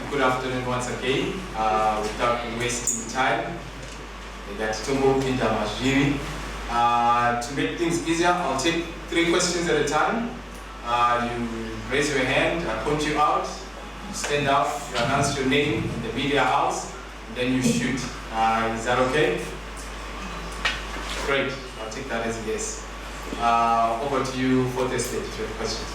Good afternoon once again. Without wasting time, to make things easier, I'll take 3 questions at a time. You raise your hand, I point you out, you stand up, you announce your name in the media house, and then you shoot. Is that okay? Great, I'll take that as a yes. Over to you for the stage if you have questions.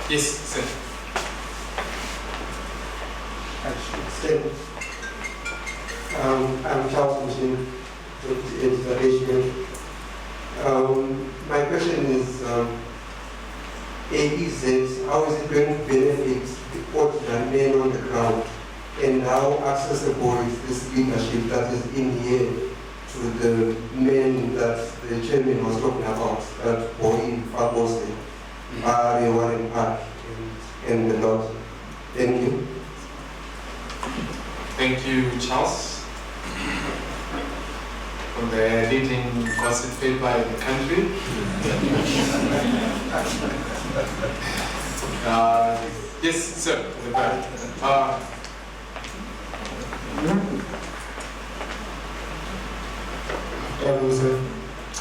Yes, sir. I'm Charles Machine, my question is, AEZ, how is it going to benefit the ordinary men on the ground, and how accessible is this leadership that is in here to the men that the chairman was talking about, that were in Fabose, Warren Park, and the Lord? Thank you. Thank you, Charles, from the leading gossip paper in the country. Yes, sir, at the back. Hello, sir.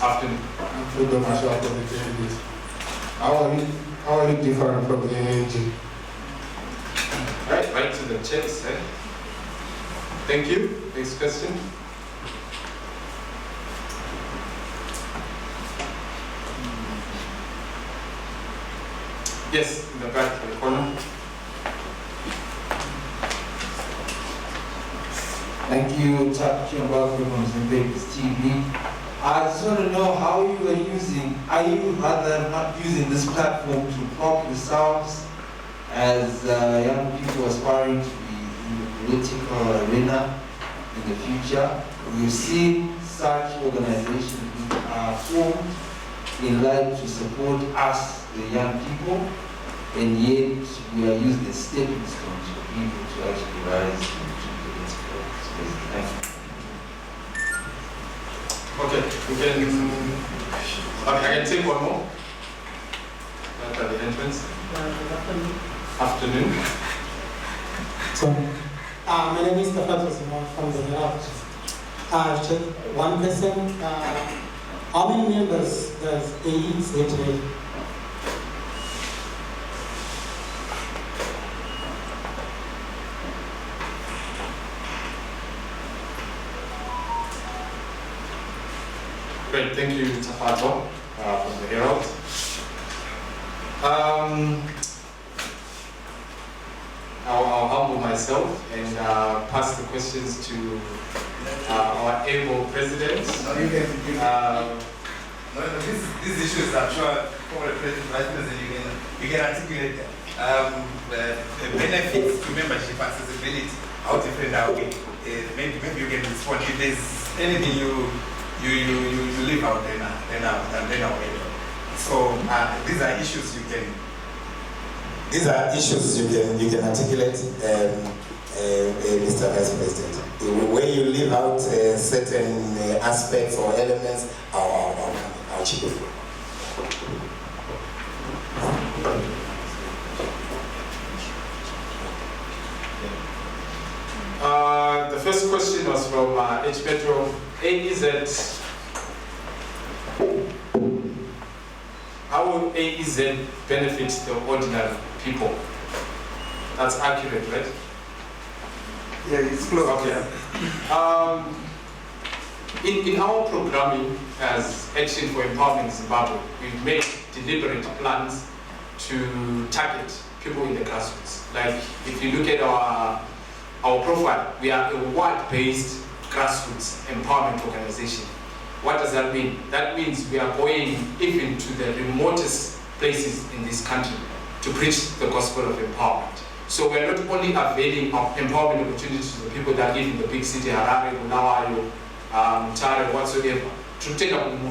Afternoon. I'm Fredo Marshall from the candidates. How are you different from the AEZ? Right to the chest, sir. Thank you. Next question. Yes, in the back, in the corner. Thank you, Chiamba from Zimbabwe TV. I just want to know how you are you rather not using this platform to prop yourselves as young people aspiring to be in the political arena in the future? We've seen such organizations formed in line to support us, the young people, and yet we are using the stepping stones for people to actually rise into political space. Thank you. Okay, I can take one more. At the entrance. Afternoon. So, my name is Stefan Simon from the Herald. Just one question. How many members does AEZ have? Great, thank you, Tafato, from the Herald. I'll humble myself and pass the questions to our able president. These issues are sure for the president, you can articulate them. The benefits to membership accessibility, how different are we? Maybe you can respond. If there's anything you leave out, then I'll wait. So these are issues you can. These are issues you can articulate, Mr. Vice President. When you leave out certain aspects or elements, I'll chip in. The first question was from H. Petro. AEZ. How will AEZ benefit the ordinary people? That's accurate, right? Yeah, it's close. Okay. In our programming as Action for Empowering Zimbabwe, we've made deliberate plans to target people in the grassroots. Like, if you look at our profile, we are a world-based grassroots empowerment organization. What does that mean? That means we are going even to the remotest places in this country to preach the gospel of empowerment. So we're not only availing of empowerment opportunities to the people that live in the big city, Harare, Bulawayo, Mutare, whatsoever, to take up and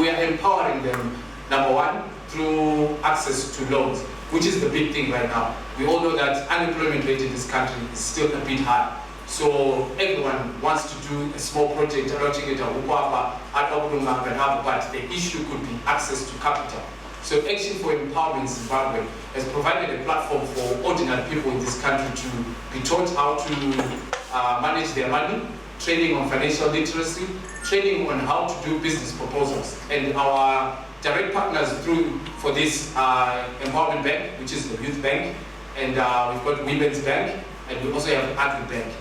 we are empowering them, number one, through access to loans. which is the big thing right now. We all know that unemployment rate in this country is still a bit high. So everyone wants to do a small project, but the issue could be access to capital. So Action for Empowering Zimbabwe has provided a platform for ordinary people in this country to be taught how to manage their money, training on financial literacy, training on how to do business proposals. And our direct partners for this Empowerment Bank, which is the Youth Bank, and we've got Women's Bank, and we also have Agri Bank.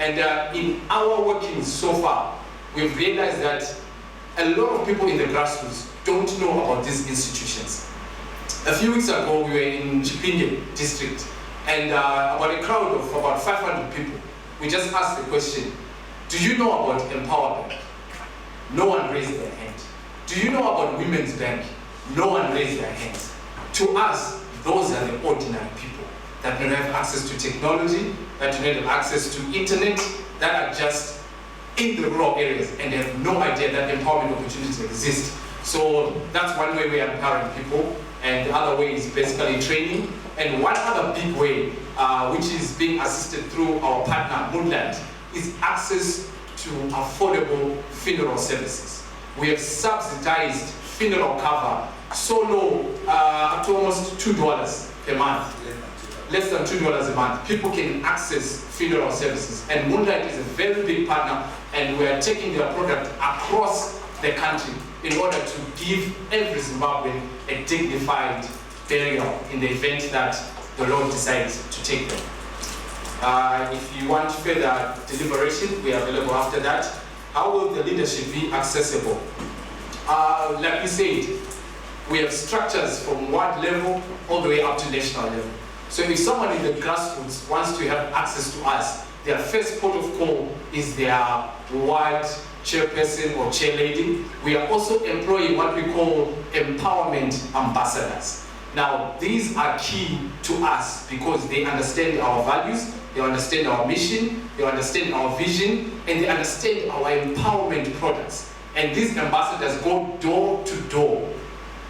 And in our workings so far, we've realized that a lot of people in the grassroots don't know about these institutions. A few weeks ago, we were in Chipinge district, and about a crowd of about 500 people, we just asked the question, do you know about Empower Bank? No one raised their hand. Do you know about Women's Bank? No one raised their hands. To us, those are the ordinary people that don't have access to technology, that don't have access to internet, that are just in the rural areas and have no idea that empowerment opportunities exist. So that's one way we are empowering people, and the other way is basically training. And one other big way, which is being assisted through our partner Moonlight, is access to affordable funeral services. We have subsidized funeral cover so low, up to almost $2 per month. Less than $2 a month. People can access funeral services. And Moonlight is a very big partner, and we are taking their product across the country in order to give every Zimbabwean a dignified burial in the event that the Lord decides to take them. If you want further deliberation, we are available after that. How will the leadership be accessible? Like we said, we have structures from ward level all the way up to national level. So if someone in the grassroots wants to have access to us, their first port of call is their ward chairperson or chairlady. We are also employing what we call empowerment ambassadors. Now, these are key to us because they understand our values, they understand our mission, they understand our vision, and they understand our empowerment products. And these ambassadors go door to door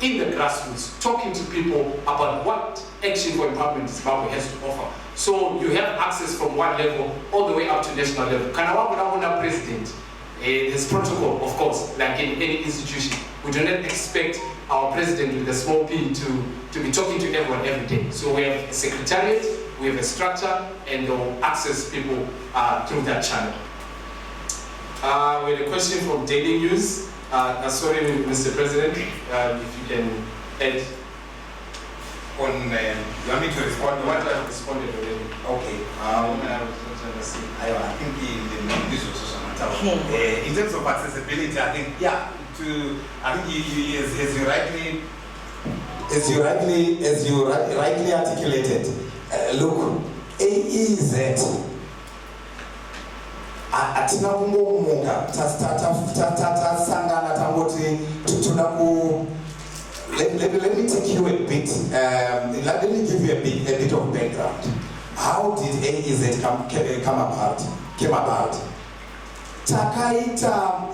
in the grassroots, talking to people about what Action for Empowerment Zimbabwe has to offer. So you have access from one level all the way up to national level. Kana president, there's protocol, of course, like in any institution. We do not expect our president with a small p to be talking to everyone every day. So we have a secretariat, we have a structure, and they'll access people through that channel. We had a question from Daily News. Sorry, Mr. President, if you can add. You want me to respond? What I responded already. Okay. I think in the news also in terms of accessibility, I think as you rightly articulated, look, AEZ atina kungomuka tasangana tangoti let me take you a bit, let me give you a bit of background. How did AEZ came about?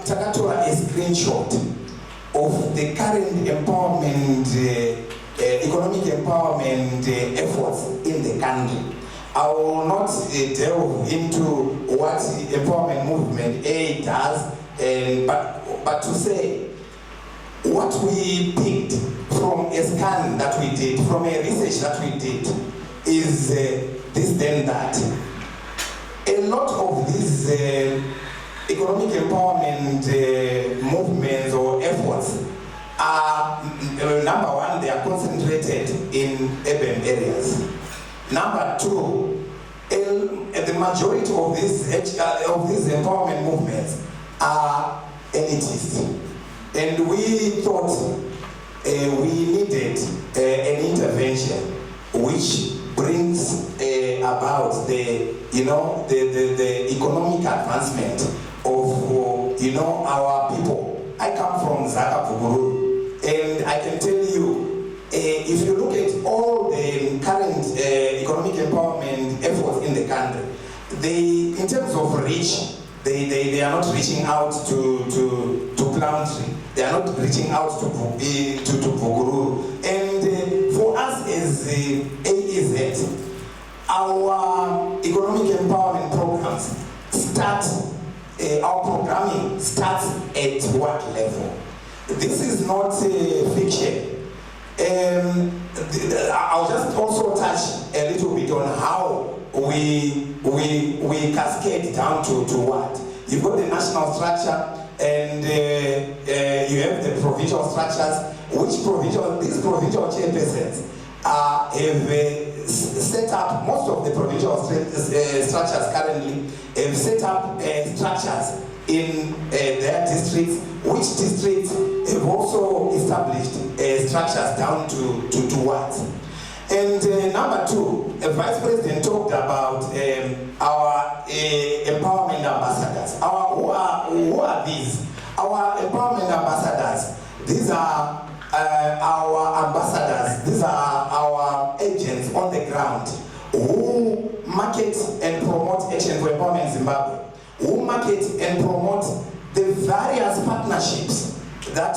Takatora a screenshot of the current empowerment, economic empowerment efforts in the country. I will not delve into what the empowerment movement A does, but to say what we picked from a scan that we did, from a research that we did, is this then that. A lot of these economic empowerment movements or efforts are, number one, they are concentrated in urban areas. Number two, the majority of these empowerment movements are elitist. And we thought we needed an intervention which brings about the economic advancement of our people. I come from Zaka Vuguru, and I can tell you, if you look at all the current economic empowerment efforts in the country, in terms of reach, they are not reaching out to Plumtree. They are not reaching out to Vuguru. And for us as AEZ, our economic empowerment programs start, our programming starts at what level? This is not fiction. I'll just also touch a little bit on how we cascade down to what? You've got the national structure and you have the provincial structures, which these provincial chairpersons have set up, most of the provincial structures currently have set up structures in their districts, which districts have also established structures down to what? And number two, the Vice President talked about our empowerment ambassadors. Who are these? Our empowerment ambassadors, these are our ambassadors, these are our agents on the ground who market and promote Action for Empowerment Zimbabwe, who market and promote the various partnerships that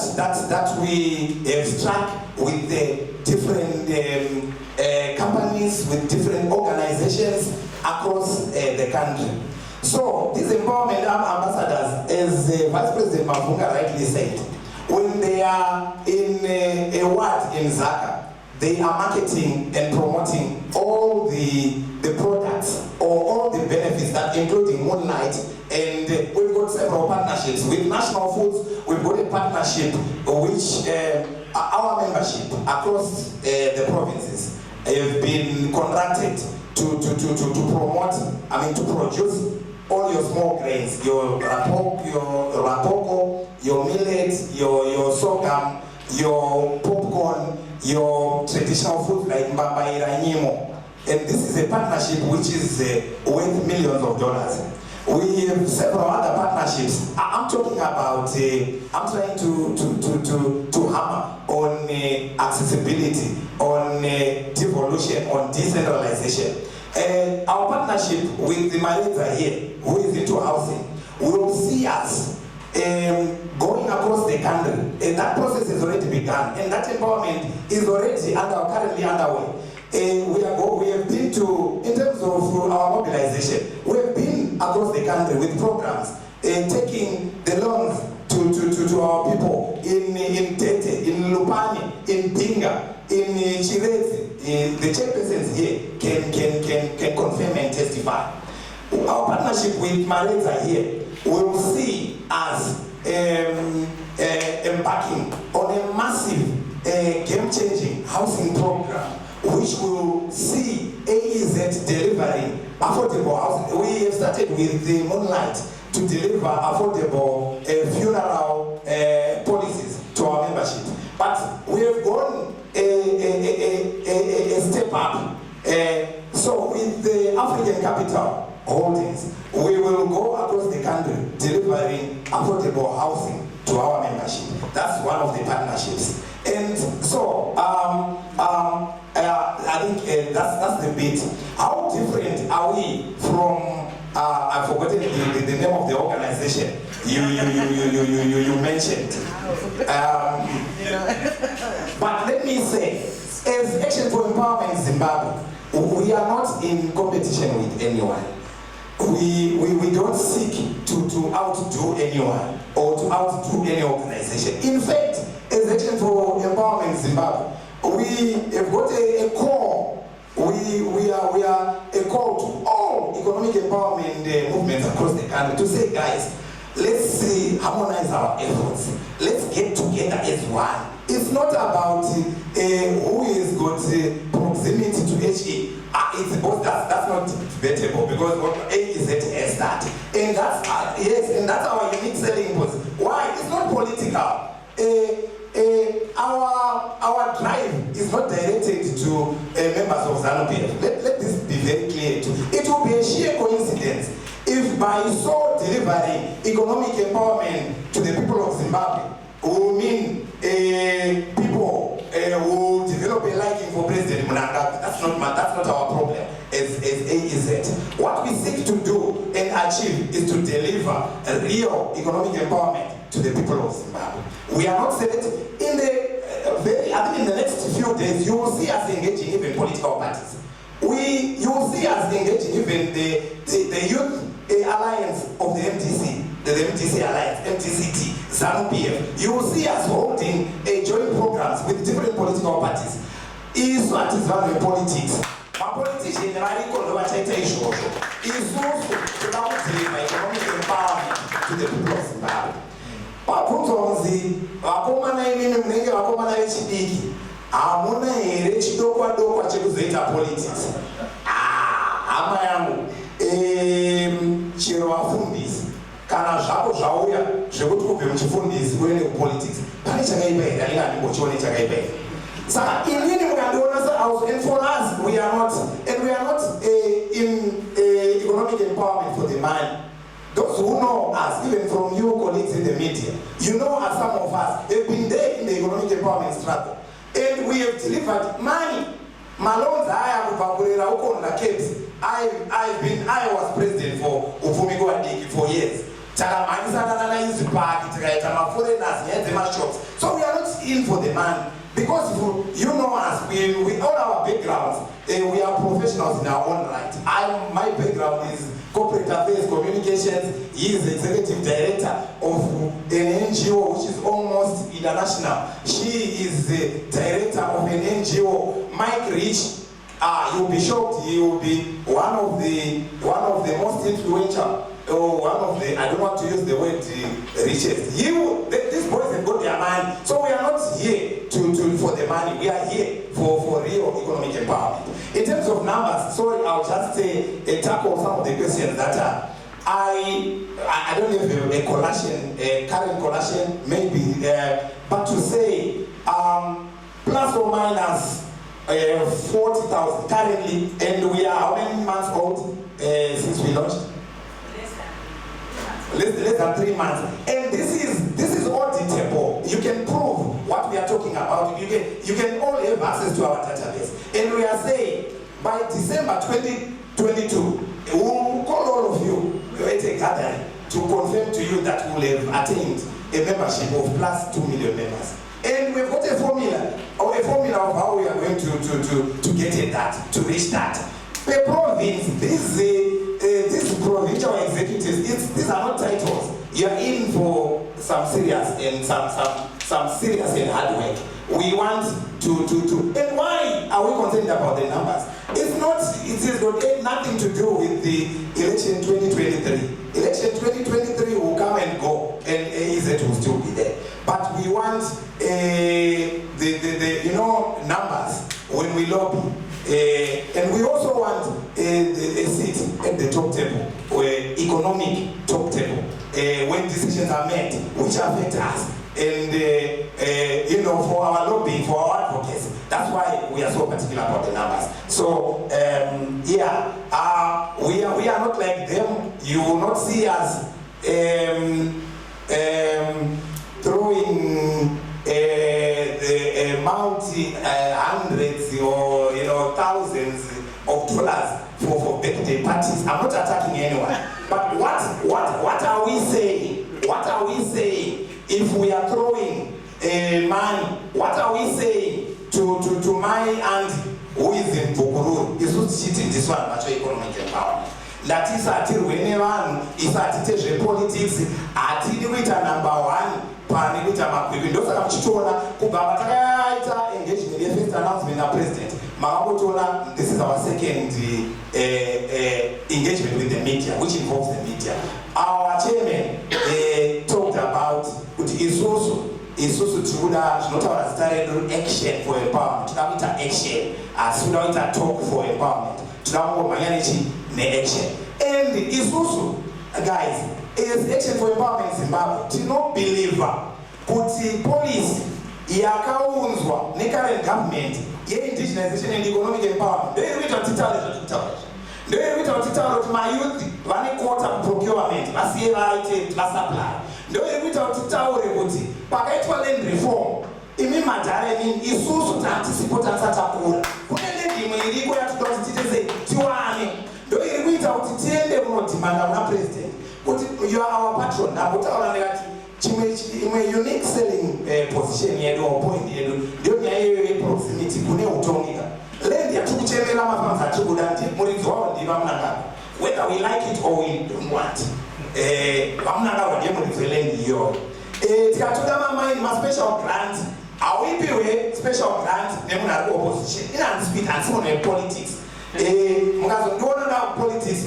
we have struck with the different companies, with different organizations across the country. So these empowerment ambassadors, as Vice President Mavunga rightly said, when they are in a ward in Zaka, they are marketing and promoting all the products or all the benefits that including Moonlight, and we've got several partnerships with National Foods. We've got a partnership which our membership across the provinces have been contracted to promote, to produce all your small grains, your rapoko, your millet, your sorghum, your popcorn, your traditional food like mbamba nyimo. And this is a partnership which is worth millions of dollars. We have several other partnerships. I'm talking about, I'm trying to hammer on accessibility, on devolution, on decentralization. Our partnership with the Malaysia here, who is into housing, will see us going across the country. And that process has already begun, and that empowerment is already currently underway. We have been to, in terms of our mobilization, we have been across the country with programs, taking the loans to our people in Tete, in Lupani, in Pinga, in Chirezi. The chairpersons here can confirm and testify. Our partnership with Malaysia here will see us embarking on a massive game-changing housing program, which will see AEZ delivering affordable housing. We have started with the Moonlight to deliver affordable funeral policies to our membership. But we have gone a step up. So with the African Capital Holdings, we will go across the country delivering affordable housing to our membership. That's one of the partnerships. And so I think that's the bit. How different are we from? I've forgotten the name of the organization you mentioned. But let me say, as Action for Empowerment Zimbabwe, we are not in competition with anyone. We don't seek to outdo anyone or to outdo any organization. In fact, as Action for Empowerment Zimbabwe, we have got a call. We are a call to all economic empowerment movements across the country to say, guys, let's harmonize our efforts. Let's get together as one. It's not about who is got proximity to HE. It's both. That's not debatable because what AEZ has that, and that's yes, and that's our unique selling point. Why? It's not political. Our drive is not directed to members of ZANU-PF. Let this be very clear. It will be a sheer coincidence if by so delivering economic empowerment to the people of Zimbabwe will mean people will develop a liking for President Mnangagwa. That's not our problem as AEZ. What we seek to do and achieve is to deliver a real economic empowerment to the people of Zimbabwe. We are not selected in the very I think in the next few days, you will see us engaging even political parties. You will see us engaging even the youth alliance of the MTC, the MTC alliance, MTCT, ZANU-PF. You will see us holding joint programs with different political parties. Is what is value politics. My politicians are equal to what I tell you. Is also about economic empowerment to the people of Zimbabwe. Paputonzi, wakomana imini mnenge wakomana vechidiki. Hamuna here chidokwa chekuzoita politics. Hama yangu. Chero vafundisi. Kana zvako zvauya zvekuti kubve muchifundisi kuende kupolitics. Pane chakaipa here, handingochione chakaipa here. So, in for us, we are not in economic empowerment for the man. Those who know us, even from you colleagues in the media, you know as some of us have been there in the economic empowerment struggle, and we have delivered money. Malonza I was president for Ufumigo Adiki for years. So we are not in for the money. Because you know us, we all our backgrounds, we are professionals in our own right. My background is corporate affairs, communications. He is executive director of an NGO which is almost international. She is the director of an NGO, Mike Rich. You'll be shocked. He will be one of the most influential. One of the, I don't want to use the word richest. These boys have got their money. So we are not here for the money. We are here for real economic empowerment. In terms of numbers, sorry, I'll just tackle some of the questions that I don't have a collation, a current collation, maybe, but to say plus or minus 40,000 currently, and we are how many months old since we launched? Less than 3 months, and this is auditable. You can prove what we are talking about. You can all have access to our database, and we are saying by December 2022, we will call all of you at a gathering to confirm to you that we will have attained a membership of plus 2 million members, and we've got a formula of how we are going to get at that, to reach that. The province, these provincial executives, these are not titles. You are in for some serious and some serious and hard work. We want to and why are we concerned about the numbers? It has got nothing to do with the election 2023. Election 2023 will come and go, and AEZ will still be there. But we want the numbers when we lobby. And we also want a seat at the top table, economic top table, when decisions are made which affect us, and for our lobbying, for our advocates. That's why we are so particular about the numbers. So we are not like them. You will not see us throwing hundreds or thousands of dollars for birthday parties. I'm not attacking anyone, but what are we saying? What are we saying if we are throwing money? What are we saying to my aunt who is in Bukuru? Is who's cheating this one macho economic empowerment? That is one is atite politics atidi kuita number one. Panikuita makwikwi ndosa kuchitona kubva takaita engagement ye first announcement na president makambotona this is our second engagement with the media, which involves the media. Our chairman talked about kuti isusu tikuda zvinotaura zita redu action for empowerment. Tinoita action asi tinoita talk for empowerment. Tinangomhanya neaction and isusu guys is action for empowerment Zimbabwe. Tino believer kuti policy yakaunzwa current government ye indigenization and economic empowerment ndio irikuita kuti mayouth vane quota procurement vasiye vaite supply. Ndio irikuita kuti taure kuti pakaitwa land reform imi madhara nini isusu tatisipo tatakura kune land imwe iriko yatoda kuti titese tiwane. Ndio irikuita kuti tiende kunodimanda kuna president. You are our patron. Nakutaura ndikati chimwe unique selling position yedu or point yedu ndio nyaya ye proximity kune utonga land yatukuchemera mafarms atikuda ndi muridzi wawo ndi vamunanga whether we like it or we don't want vamunanga ndiye muridzi land iyo tikatoda mamaini ma special grant awipiwe special grant nemunhu ari opposition inanzipita hansimunhu wepolitics mukazondiona na politics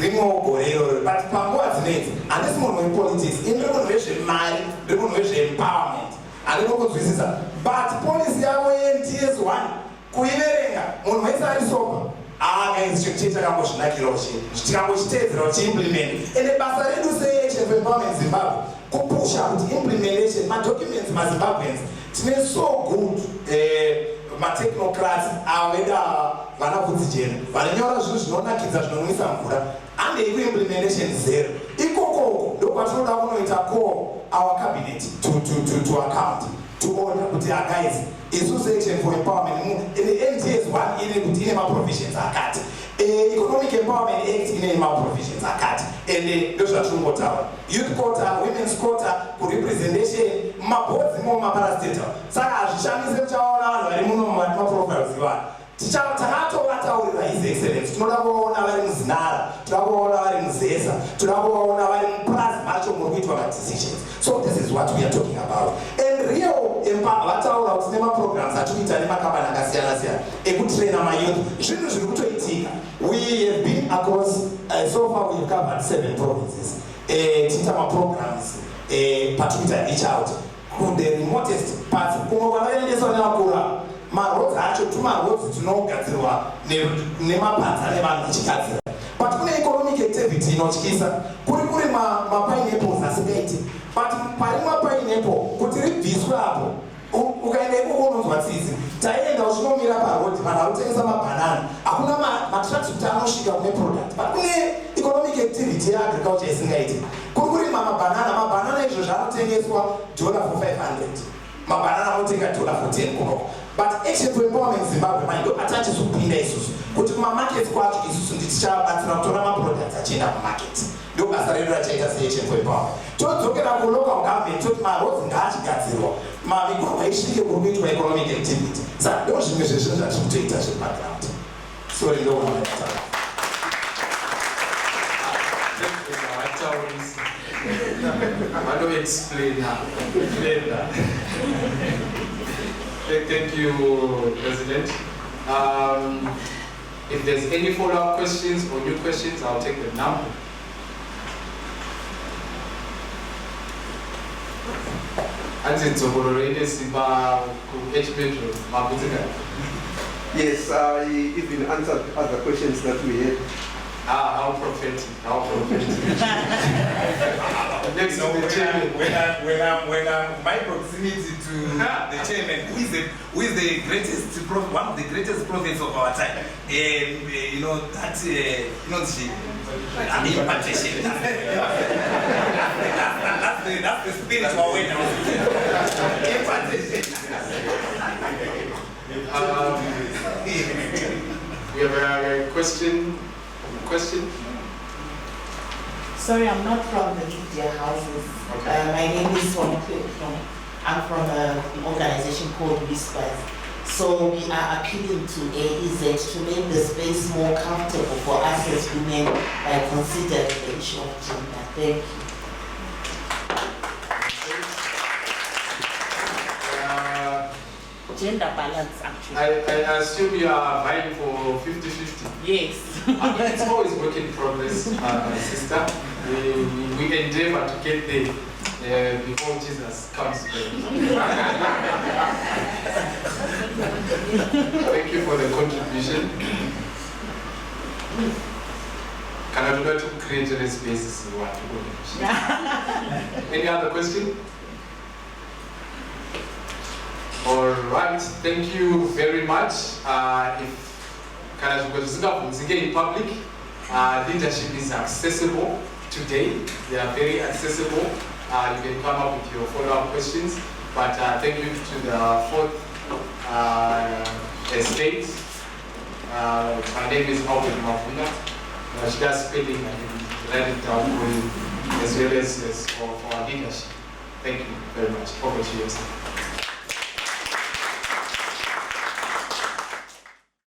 rimwe gore iroro but panguva dzinedzi handisi munhu wepolitics ini munhu wezvemari ndiri munhu wezveempowerment handino kunzwisisa but policy yavo yeNTS1 kuiverenga munhu wese ari sopa akaisi chekuchii takambozvinakirawo tikambochiteedzera uchiimplement ende basa redu seHF Empowerment Zimbabwe kupusha kuti implementation madocuments maZimbabweans tine so good matechnocrats aveda vana kudzichena vanonyora zvinhu zvinonakidza zvinonwisa mvura handei kuimplementation zero ikoko ndokwatinoda kunoita call our cabinet to account to order kuti guys isu section for empowerment NTS1 ine kuti ine maprovisions akati Economic Empowerment Act ine maprovisions akati ende ndozvatinongotaura youth quota women's quota kurepresentation maboards mo maparastatal saka hazvishamisi muchaona vanhu vari muno maprofiles iwana takatovataurira his excellence tinoda kuvaona vari muzinara toda kuvaona vari muzesa toda kuvaona vari muplazi macho muri kuitwa madecisions so this is what we are talking about and real vataura kuti nemaprograms atikuita nemakambani akasiyana siyana ekutraina mayouth zvinhu zviri kutoitika we have been across so far we have covered 7 provinces tiita maprograms patikuita reach out to the remotest parts kumwe kwakaendeswa nevakura maroads acho tumaroads tunogadzirwa nemapanza nevanhu vachigadzira but kune economic activity inotyisa kuri mapineapples asingaiti but pari mapineapple kuti ribviswe apo ukaenda ikoko unonzwa tsitsi taienda uchinomira parodi vanhu varikutengesa mabhanana hakuna matracks kuti anosvika kune product but kune economic activity yeagriculture isingaiti kuri kurima mabhanana izvo zvanotengeswa $4 for 500 mabhanana anotenga $4 for 10 kunoko but Action for Empowerment Zimbabwe manje ndo atachizopinda isusu kuti kumamarkets kwacho isusu ndichabatsira kutora maproducts achienda kumarket ndo basa redu rachaita seAction for Empowerment todzokera kulocal government toti maroads ngaachigadzirwa migwagwa isvike kuri kuitwa economic activity saka ndo zvimwe zvezvinhu zvatiri kutoita zvepaground sorry ndo unotaura How do we explain that? Thank you, President. If there's any follow-up questions or new questions, I'll take them now. Yes, I even answered other questions that we had. How prophetic, how prophetic. Next to the chairman. When my proximity to the chairman, who is the greatest, one of the greatest prophets of our time, you know, that's, an impartation. That's the spiritual way now. Impartation. We have a question. Sorry, I'm not from the media houses. Okay. My name is Sonke. I'm from an organization called Whispers. So we are appealing to AEZ to make the space more comfortable for us as women by considering the issue of gender. Thank you. Gender balance, actually. I assume you are vying for 50-50. Yes. It's always work in progress, sister. We endeavor to get there before Jesus comes back. Thank you for the contribution. Can I do that to create a spaces you want to go? Any other question? All right, thank you very much. In public, leadership is accessible today. They are very accessible. You can come up with your follow-up questions. But thank you to the 4th estate. My name is Albert Mafuna. She does spelling and write it down for you. as well as for our leadership. Thank you very much. Over to you, sir.